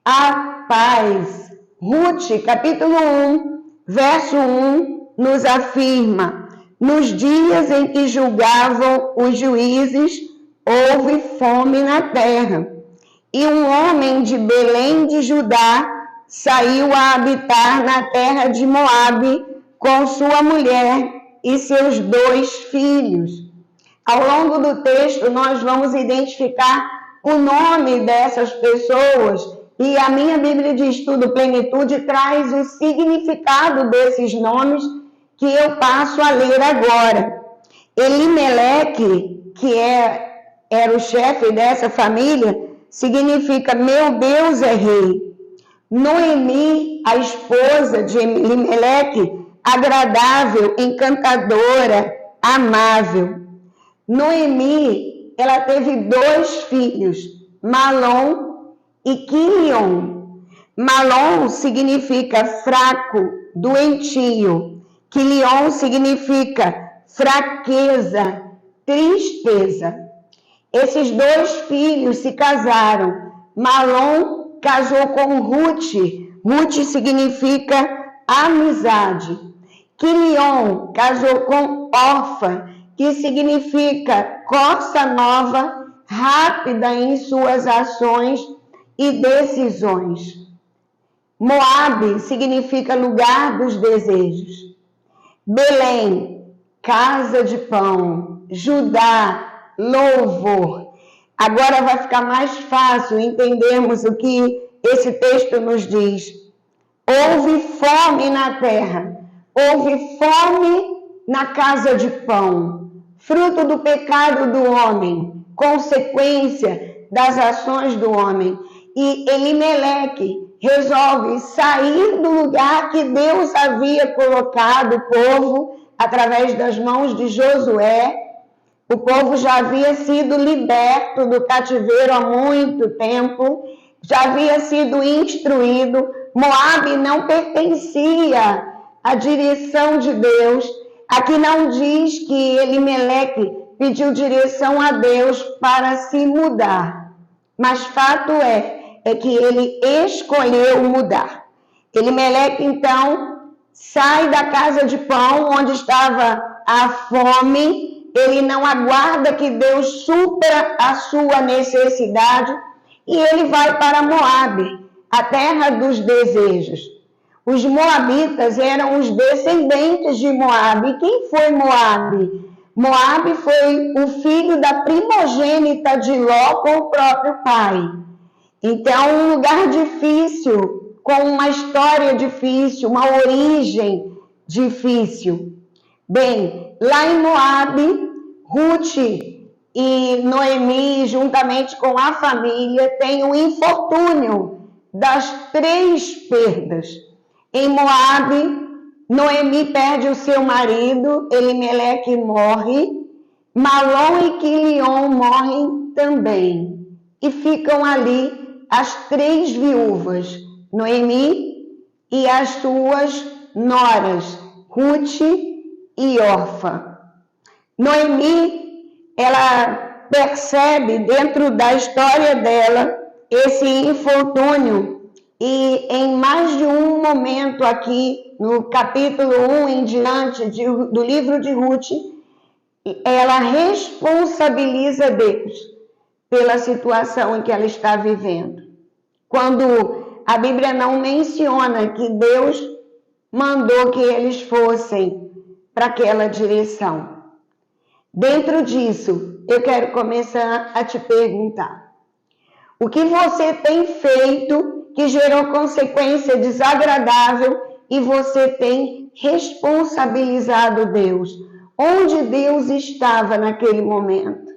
a paz. Ruth, capítulo 1, verso 1, nos afirma: nos dias em que julgavam os juízes, houve fome na terra. E um homem de Belém de Judá saiu a habitar na terra de Moabe com sua mulher e seus 2 filhos. Ao longo do texto, nós vamos identificar o nome dessas pessoas e a minha Bíblia de Estudo Plenitude traz o significado desses nomes que eu passo a ler agora. Elimeleque, que era o chefe dessa família, significa meu Deus é rei. Noemi, a esposa de Elimeleque, agradável, encantadora, amável. Noemi, ela teve 2 filhos, Malom e Quilion. Malom significa fraco, doentio. Quilion significa fraqueza, tristeza. Esses 2 filhos se casaram. Malom casou com Ruth. Ruth significa amizade. Quilion casou com Orfa, que significa corça nova, rápida em suas ações e decisões. Moabe significa lugar dos desejos. Belém, casa de pão. Judá, louvor. Agora vai ficar mais fácil entendermos o que esse texto nos diz. Houve fome na terra, houve fome na casa de pão, fruto do pecado do homem, consequência das ações do homem. E Elimeleque resolve sair do lugar que Deus havia colocado o povo através das mãos de Josué. O povo já havia sido liberto do cativeiro há muito tempo, já havia sido instruído. Moabe não pertencia à direção de Deus. Aqui não diz que Elimeleque pediu direção a Deus para se mudar, mas fato é que ele escolheu mudar. Elimeleque, então, sai da casa de pão, onde estava a fome. Ele não aguarda que Deus supra a sua necessidade e ele vai para Moabe, a terra dos desejos. Os moabitas eram os descendentes de Moabe. E quem foi Moabe? Moabe foi o filho da primogênita de Ló com o próprio pai. Então, um lugar difícil, com uma história difícil, uma origem difícil. Bem, lá em Moabe, Ruth e Noemi, juntamente com a família, têm o infortúnio das 3 perdas. Em Moabe, Noemi perde o seu marido, Elimeleque morre, Malom e Quilion morrem também. E ficam ali as 3 viúvas, Noemi e as suas noras, Ruth e Orfa. Noemi, ela percebe dentro da história dela esse infortúnio e em mais de um momento aqui, no capítulo 1 em diante do livro de Ruth, ela responsabiliza Deus pela situação em que ela está vivendo. Quando a Bíblia não menciona que Deus mandou que eles fossem para aquela direção. Dentro disso, eu quero começar a te perguntar: o que você tem feito que gerou consequência desagradável e você tem responsabilizado Deus? Onde Deus estava naquele momento?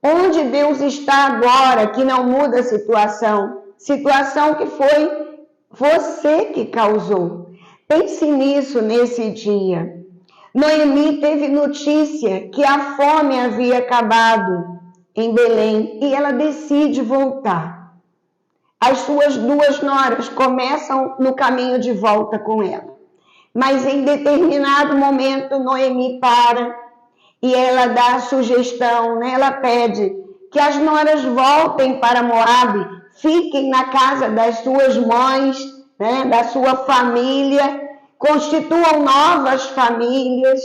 Onde Deus está agora que não muda a situação? Situação que foi você que causou. Pense nisso nesse dia. Noemi teve notícia que a fome havia acabado em Belém e ela decide voltar. As suas 2 noras começam no caminho de volta com ela. Mas em determinado momento Noemi para e ela dá a sugestão, né? Ela pede que as noras voltem para Moabe, fiquem na casa das suas mães, né, da sua família, constituam novas famílias.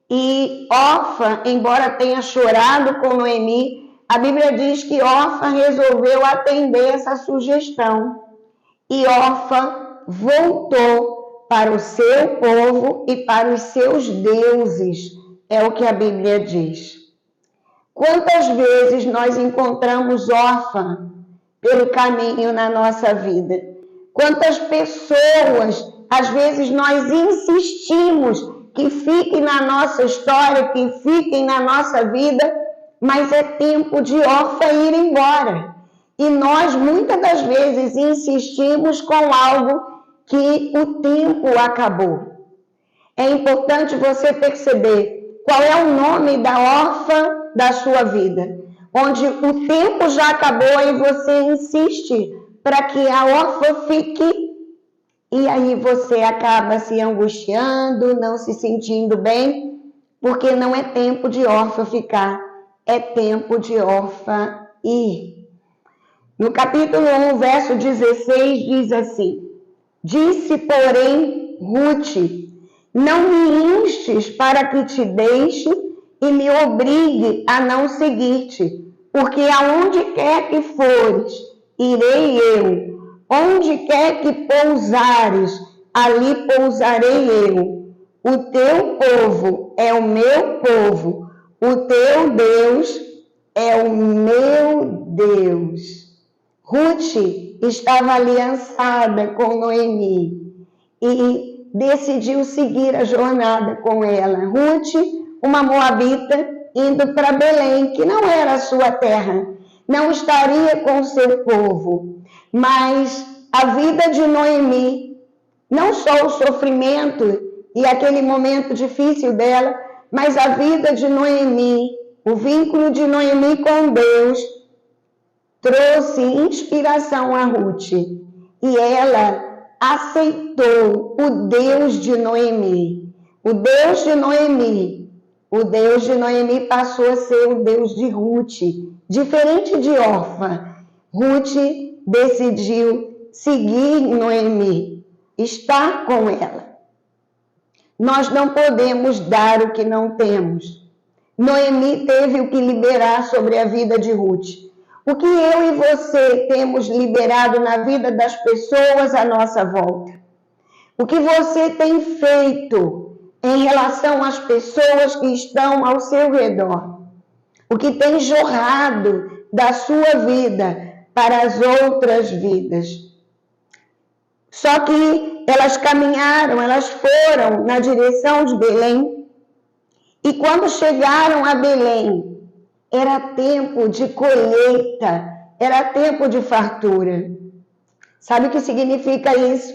E Orfa, embora tenha chorado com Noemi, a Bíblia diz que Orfa resolveu atender essa sugestão. E Orfa voltou para o seu povo e para os seus deuses, é o que a Bíblia diz. Quantas vezes nós encontramos órfã pelo caminho na nossa vida? Quantas pessoas, às vezes nós insistimos que fiquem na nossa história, que fiquem na nossa vida, mas é tempo de órfã ir embora. E nós, muitas das vezes, insistimos com algo que o tempo acabou. É importante você perceber qual é o nome da órfã da sua vida, onde o tempo já acabou e você insiste para que a órfã fique, e aí você acaba se angustiando, não se sentindo bem, porque não é tempo de órfã ficar, é tempo de órfã ir. No capítulo 1, verso 16, diz assim: disse, porém, Ruth, não me instes para que te deixe e me obrigue a não seguir-te, porque aonde quer que fores, irei eu. Onde quer que pousares, ali pousarei eu. O teu povo é o meu povo, o teu Deus é o meu Deus. Ruth estava aliançada com Noemi e decidiu seguir a jornada com ela. Ruth, uma moabita, indo para Belém, que não era a sua terra, não estaria com o seu povo. Mas a vida de Noemi, não só o sofrimento e aquele momento difícil dela, mas a vida de Noemi, o vínculo de Noemi com Deus, trouxe inspiração a Ruth. E ela aceitou o Deus de Noemi. O Deus de Noemi passou a ser o Deus de Ruth. Diferente de Orfa, Ruth decidiu seguir Noemi, estar com ela. Nós não podemos dar o que não temos. Noemi teve o que liberar sobre a vida de Ruth. O que eu e você temos liberado na vida das pessoas à nossa volta? O que você tem feito em relação às pessoas que estão ao seu redor? O que tem jorrado da sua vida para as outras vidas? Só que elas caminharam, elas foram na direção de Belém. E quando chegaram a Belém, era tempo de colheita, era tempo de fartura. Sabe o que significa isso?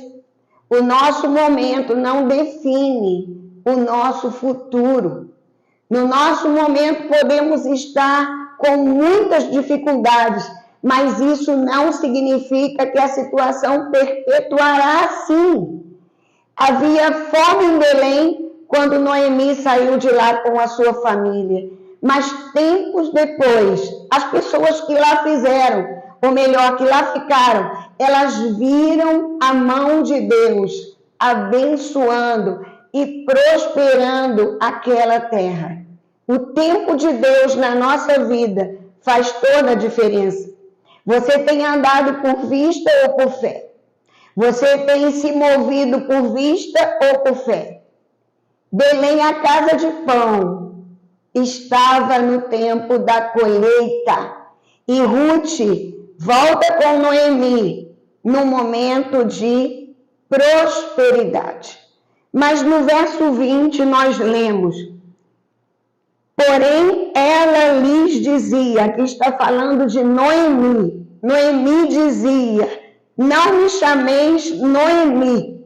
O nosso momento não define o nosso futuro. No nosso momento podemos estar com muitas dificuldades, mas isso não significa que a situação perpetuará assim. Havia fome em Belém quando Noemi saiu de lá com a sua família. Mas tempos depois, as pessoas que lá fizeram, ou melhor, que lá ficaram, elas viram a mão de Deus abençoando e prosperando aquela terra. O tempo de Deus na nossa vida faz toda a diferença. Você tem andado por vista ou por fé? Você tem se movido por vista ou por fé? Belém, a casa de pão, estava no tempo da colheita. E Ruth volta com Noemi no momento de prosperidade. Mas no verso 20 nós lemos: porém ela lhes dizia, aqui está falando de Noemi. Noemi dizia: não me chameis Noemi,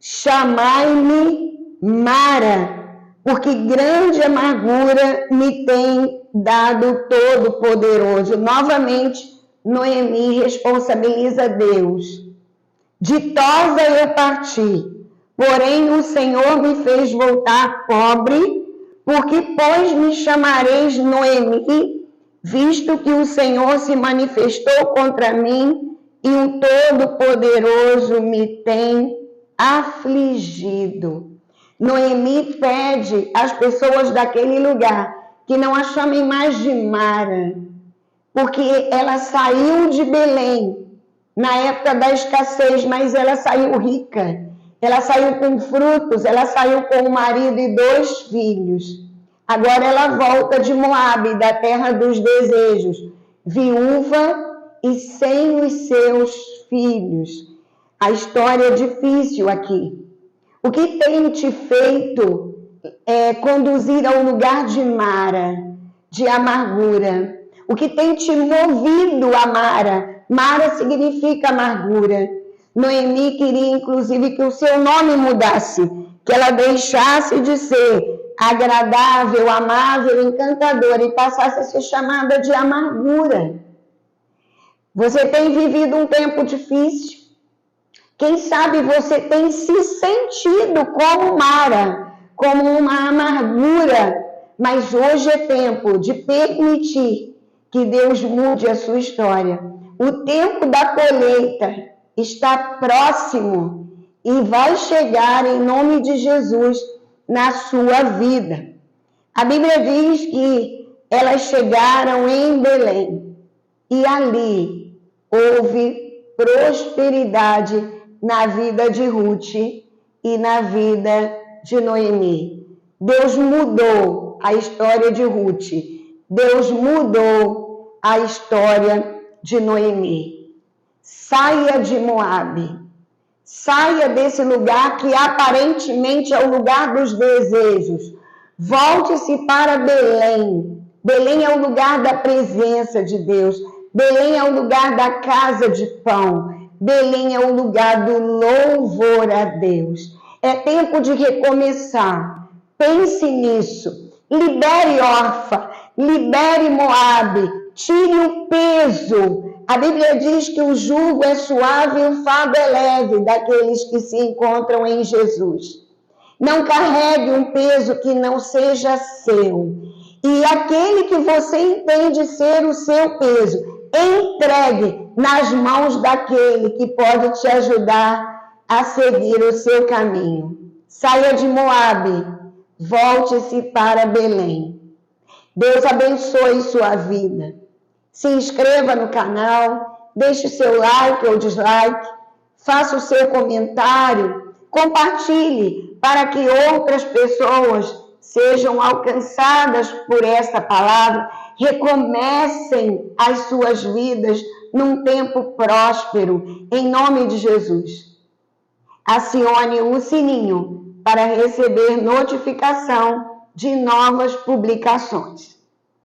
chamai-me Mara, porque grande amargura me tem dado Todo-Poderoso. Novamente, Noemi responsabiliza Deus. Ditosa eu parti, porém o Senhor me fez voltar pobre, porque pois me chamareis Noemi, visto que o Senhor se manifestou contra mim e o Todo-Poderoso me tem afligido. Noemi pede às pessoas daquele lugar que não a chamem mais de Mara, porque ela saiu de Belém na época da escassez, mas ela saiu rica, ela saiu com frutos, ela saiu com o marido e 2 filhos. Agora ela volta de Moabe, da terra dos desejos, viúva e sem os seus filhos. A história é difícil aqui. O que tem te feito conduzir ao lugar de Mara, de amargura? O que tem te movido a Mara? Mara significa amargura. Noemi queria, inclusive, que o seu nome mudasse, que ela deixasse de ser agradável, amável, encantadora e passasse a ser chamada de amargura. Você tem vivido um tempo difícil. Quem sabe você tem se sentido como Mara, como uma amargura, mas hoje é tempo de permitir que Deus mude a sua história. O tempo da colheita está próximo e vai chegar em nome de Jesus na sua vida. A Bíblia diz que elas chegaram em Belém e ali houve prosperidade na vida de Ruth e na vida de Noemi. Deus mudou a história de Ruth. Deus mudou a história de Noemi. Saia de Moabe. Saia desse lugar que aparentemente é o lugar dos desejos. Volte-se para Belém. Belém é o lugar da presença de Deus. Belém é o lugar da casa de pão. Belém é o lugar do louvor a Deus. É tempo de recomeçar. Pense nisso. Libere órfã, libere Moabe, tire o peso. A Bíblia diz que o jugo é suave e o fardo é leve daqueles que se encontram em Jesus. Não carregue um peso que não seja seu. E aquele que você entende ser o seu peso, entregue nas mãos daquele que pode te ajudar a seguir o seu caminho. Saia de Moabe, volte-se para Belém. Deus abençoe sua vida. Se inscreva no canal, deixe seu like ou dislike, faça o seu comentário, compartilhe para que outras pessoas sejam alcançadas por essa palavra, recomecem as suas vidas num tempo próspero, em nome de Jesus. Acione o sininho para receber notificação de novas publicações.